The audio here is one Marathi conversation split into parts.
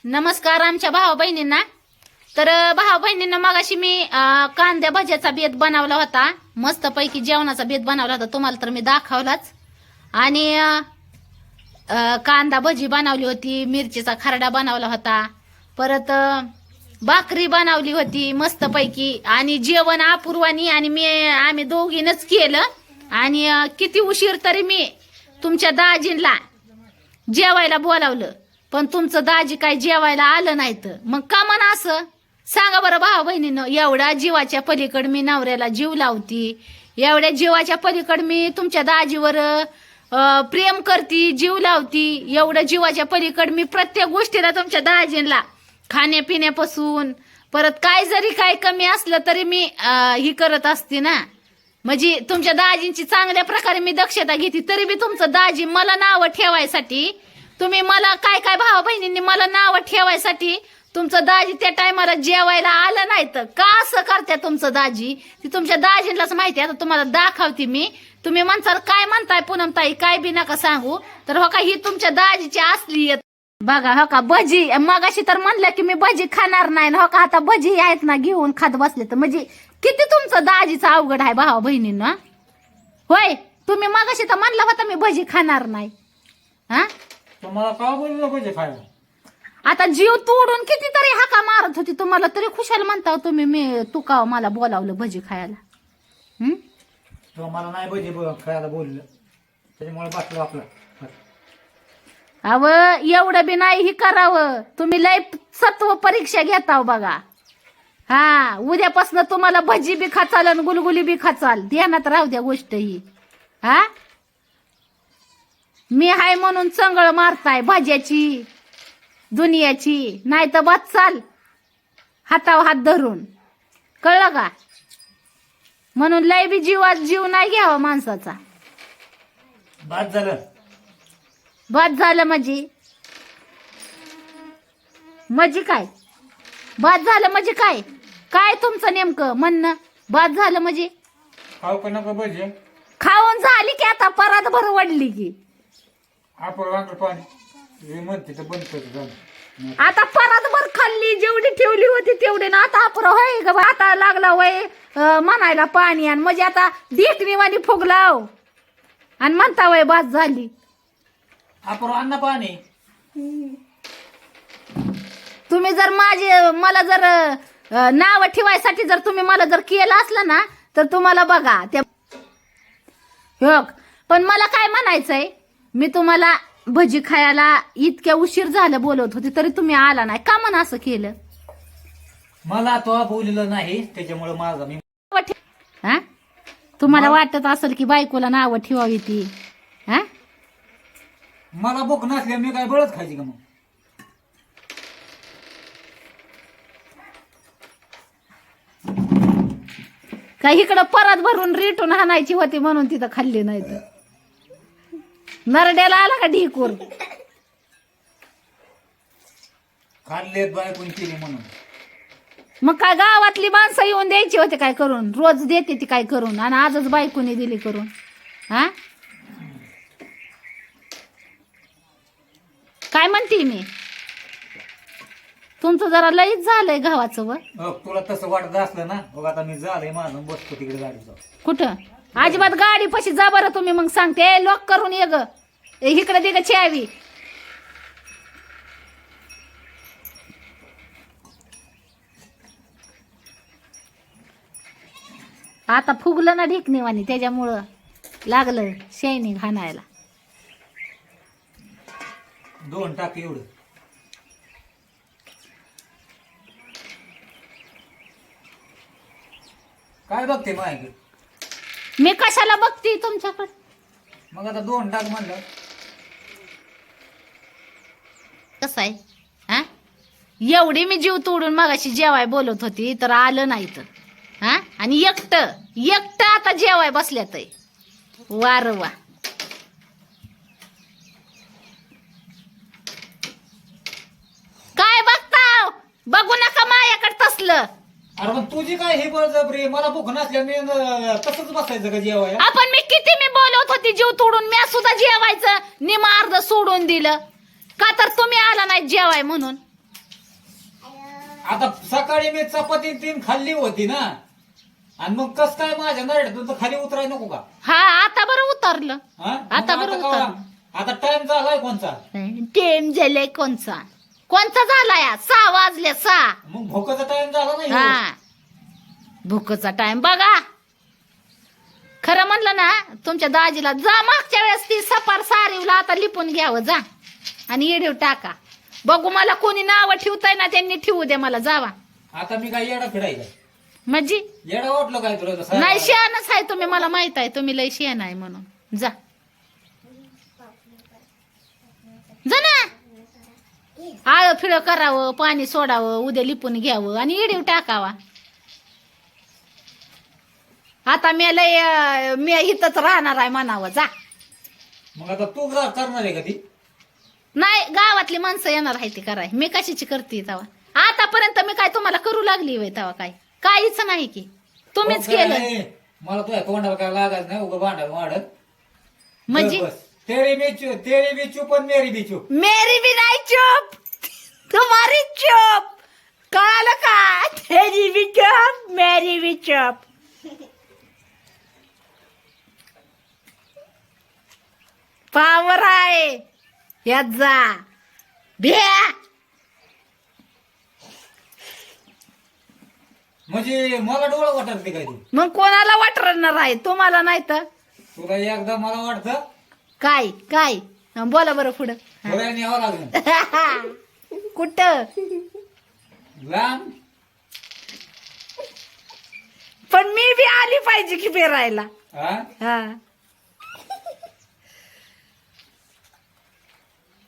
नमस्कार आमच्या भावा बहिणींना. तर भावा बहिणींना मगाशी मी कांद्या भज्याचा बेत बनवला होता, मस्तपैकी जेवणाचा बेत बनवला होता, तुम्हाला तर मी दाखवलाच. आणि कांदा भजी बनवली होती, मिरचीचा खरडा बनवला होता, परत भाकरी बनवली होती मस्तपैकी. आणि जेवण अपूर्वानी आणि आम्ही दोघीनच केलं. आणि किती उशीर तरी मी तुमच्या दाजींला जेवायला बोलावलं, पण तुमचं दाजी काय जेवायला आलं नाही. तर मग का म्हणा असं सांगा बरं भावा बहिणीनं. एवढ्या जीवाच्या पलीकड मी नवऱ्याला जीव लावती, एवढ्या जीवाच्या पलीकड मी तुमच्या दाजीवर प्रेम करती, जीव लावती. एवढ्या जीवाच्या पलीकड मी प्रत्येक गोष्टीला तुमच्या दाजींला खाण्यापिण्यापासून परत काय कमी असलं तरी मी ही करत असते ना. म्हणजे तुमच्या दाजींची चांगल्या प्रकारे मी दक्षता घेते. तरी बी तुमचं दाजी मला नावं ठेवायसाठी, तुम्ही मला काय भावा बहिणींनी मला नावं ठेवायसाठी तुमचं दाजी त्या टायमाला जेवायला आलं नाही. तर का असं करत्या तुमचं दाजी ती तुमच्या दाजींलाच माहिती. आता तुम्हाला दाखवते मी. तुम्ही म्हणसाल काय म्हणताय पूनमताई, काय बी नका सांगू. तर हो का, ही तुमच्या दाजीची असली बघा. हो का भजी, मगाशी तर म्हणलं की मी भजी खाणार नाही. हो का, आता भजी आहेत ना घेऊन खात बसले. तर म्हणजे किती तुमचं दाजीचं अवघड आहे भावा बहिणींना. होय, तुम्ही मगाशी तर म्हणला होता मी भजी खाणार नाही. हा, तुम्हाला का बोललं पाहिजे खायला? आता जीव तोडून कितीतरी हाका मारत होती तुम्हाला, तरी खुशाल म्हणता तुम्ही मी तू का मला बोलावलं भजी खायला. तुम्हाला नाही पाहिजे खायला बोललं, त्याच्यामुळे बसलो आपलं. अव एवढं बी नाही ही करावं. तुम्ही लय सत्व परीक्षा घेताव बघा. हा, उद्यापासून तुम्हाला भजी बी खाचाल आणि गुलगुली बी खाचाल. ध्यानात राहू द्या गोष्ट ही. हा, मी हाय म्हणून चंगळ मारताय भाज्याची दुनियाची, नाही तर बच्चाल हातावर हात धरून, कळलं का. म्हणून लय बी जीवात जीव नाही घ्यावा माणसाचा. बाद झालं. बाद झालं म्हणजे काय? बाद झालं म्हणजे काय? काय तुमचं नेमकं म्हणणं? बाद झालं म्हणजे खाऊ का नको पाहिजे? खाऊन झाली की आता परत भर वडली की आपण वांग पाणी म्हणते तर बंद करतो. आता परत भर खाल्ली, जेवढी ठेवली होती तेवढी ना. आता आपण होय ग आता लागला वय म्हणायला पाणी, आणि म्हणजे आता देखणीवाणी फुगलाव आणि म्हणता वय बाद झाली. आपण अन्न पाणी. तुम्ही जर मला जर नाव ठेवायसाठी जर तुम्ही मला जर केलं असलं ना, तर तुम्हाला बघा त्या पण मला काय म्हणायचंय, मी तुम्हाला भजी खायला इतक्या उशीर झालं बोलवत होती, तरी तुम्ही आला नाही. का म्हणून असं केलं? मला तो बोललेलं नाही, त्याच्यामुळे माझा मी हा, तुम्हाला वाटत असेल की बायकोला नावं ठेवावी ती. हा, मला भूक नसल्या मी काय बळच खायची का मग? काय इकडं परत भरून रेटून हाणायची होती म्हणून तिथं खाल्ली नाही. तर नरड्याला आला का ढीकूर? खाल्लेत बायकोनी केली म्हणून. मग काय गावातली माणसं येऊन द्यायची होते काय करून? रोज देते ती काय करून, आणि आजच बायकोनी दिली करून. हा, काय म्हणते मी? तुमचं जरा लईच झालंय गावाचं. व तुला तसं वाटत असलं ना, बघ आता मी झालंय माझं, बसतो तिकडे गाडीचं. कुठं? अजिबात गाडी पशी जा बरं तुम्ही. मग सांगते लॉक करून ये ग, इकडे दे ग चावी. आता फुगलं ना ढिकणीवाणी, त्याच्यामुळं लागलं शेणी घाणायला. 2 टाक एवढं. काय बघते माझ्याकडे? मी कशाला बघते तुमच्याकडे? मग आता 2 टाक म्हणलं. कसं आहे हा, एवढी मी जीव तोडून मगाशी जेवाय बोलत होती, तर आलं नाही. तर हा, आणि एकटं आता जेवाय बसल्यात. वार वा. काय बघताव? बघू नका माझ्याकडे तसलं. अरे पण तुझी काय हे बळजबरी? मला भूक नसल्या मी तसंच बसायचं का जेवाय? आपण मी किती मी बोलत होती जीव तोडून, मी सुद्धा जेवायचं निम अर्ध सोडून दिलं का? तर तुम्ही आला नाही जेवाय म्हणून. आता सकाळी मी चपाती 3 खाल्ली होती ना, आणि मग कस काय माझ्या नरड्यातून तर खाली उतरायला नको का? हा आता बरं उतरलं. हा? मग आता बरं का- उतरलं. आता टाइम झालाय कोणचा? टेम झालाय कोणचा कोणचा झालाय 6 वाजले 6. मग भोकाचा टाइम झाला नाही हो. हा भूकचा टाइम बघा. खरं म्हणलं ना तुमच्या दाजीला जा, मागच्या वेळेस ती सपार सारीवला आता लिपून घ्यावं जा आणि येडीव टाका. बघू मला कोणी नावं ठेवताय ना त्यांनी ठेवू दे मला जावा. आता मी काय येडा फिरायला? म्हणजे येडा वाटलो काय तुला तसं? नाही शियानच आहे तुम्ही, मला माहित आहे तुम्ही लय शियान आहे म्हणून. जा जा ना, आळ फिळ करावं, पाणी सोडावं, उद्या लिपून घ्यावं आणि येडीव टाकावा. आता मी इथंच राहणार आहे म्हणावं जा. मग आता तू करणार आहे का ती? नाही गावातली माणसं येणार आहे ती कराय, मी कशाची करते तवा. आतापर्यंत मी काय तुम्हाला करू लागली वय तवा? काय काहीच नाही की तुम्हीच हो, केलं. काय? मला तुझ्या तोंडाला काय लागायचं नाही, उगं भांडण वाढत. म्हणजे बस. तेरी भी चूप आणि मेरी भी चूप. मेरी भी नाही चुप, तुम्हारी चुप. कळालं का? तेरी भी चुप, मेरी भी चुप. पावर आहे यात जा भ्या. म्हणजे मला डोळं वाटत काय ती? मग कोणाला वाटणार आहे? तुम्हाला नाही तर तुला एकदा मला वाटतं काय काय बोला बरं पुढं. डोळ्याने यावं लागेल. कुठं? लांब. पण मी बी आली पाहिजे की फिरायला. हा? हा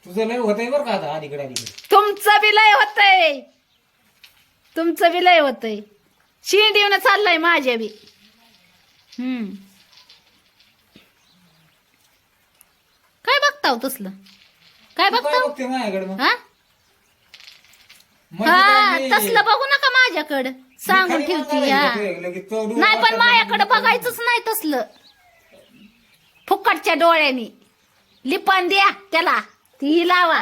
तुझं लय होतंय बरं का आता अलीकडे अलीकडे. तुमचं विलय होतय, तुमचं विलय होतय. शिंडीवनं चाललंय माझ्या बी. काय बघताव तसलं? काय तू काय बघताव? बघते माझ्याकडे मग? हा म्हणजे हा काय मी- तसलं बघू नका माझ्याकडं, सांगून मी खाली ठेवती. मागायला हा येतोय, लगेच तो डोळा नाही पण वाटत माझ्याकडे नाही. बघायचंच नाही तसलं. फुकटच्या डोळ्यानी लिपान द्या त्याला, ती लावा,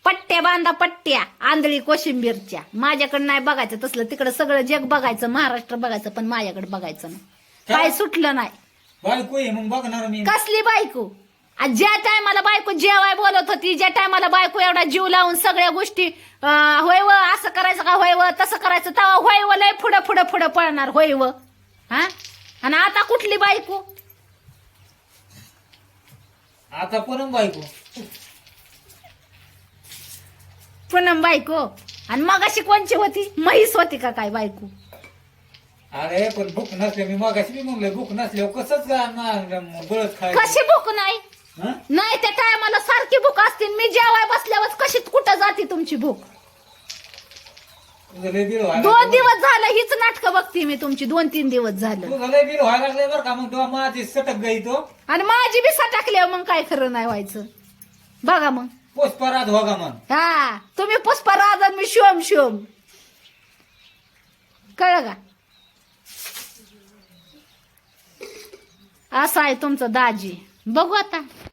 पट्ट्या बांधा, पट्ट्या आंधळी कोशिंबीरच्या. माझ्याकडे नाही बघायचं तसलं. तिकडे सगळं जग बघायचं, महाराष्ट्र बघायचं, पण माझ्याकडे बघायचं नाही. काय सुटलं नाही. बायको आहे मग बघणार मी. कसली बायको? आज ज्या टायमाला बायको जेवाय बोलत होती, ज्या टायमाला बायको एवढा जीव लावून सगळ्या गोष्टी होय व असं करायचं का, होय व तसं करायचं, तेव्हा होय व लय पुढं पुढं पुढं पळणार होय व. हा आणि आता कुठली बायको? आता पूनम बायको. पूनम बायको. आणि मग अशी कोणची होती? म्हैस होती का काय बायको? अरे पण भूक नसल्या मी मगाशी मी म्हणलं भूक नसल्यावर कसंच बळच खायचं. कशी भूक नाही? हं? नाही त्या टायमाला सारखी भूक असते. मी जेवाय बसल्यावर कशी कुठं जाते तुमची भूक? तुझं लय बिल व्हायला 2 लागलं. दिवस झालं हीच नाटकं बघते मी तुमची. 2-3 दिवस झालं. तुझं लय बिल व्हायला लागलंय बरं का. मग तेव्हा माझी सटक गई तो आणि माझी बी सटाकल्यावर मग काय खरं नाही व्हायचं. बघा मग. पुष्पराज होगा मग. हा तुम्ही पुष्पराज आणि मी शिवम शिवम. कळलं का? असं आहे तुमचं दाजी. बघू आता.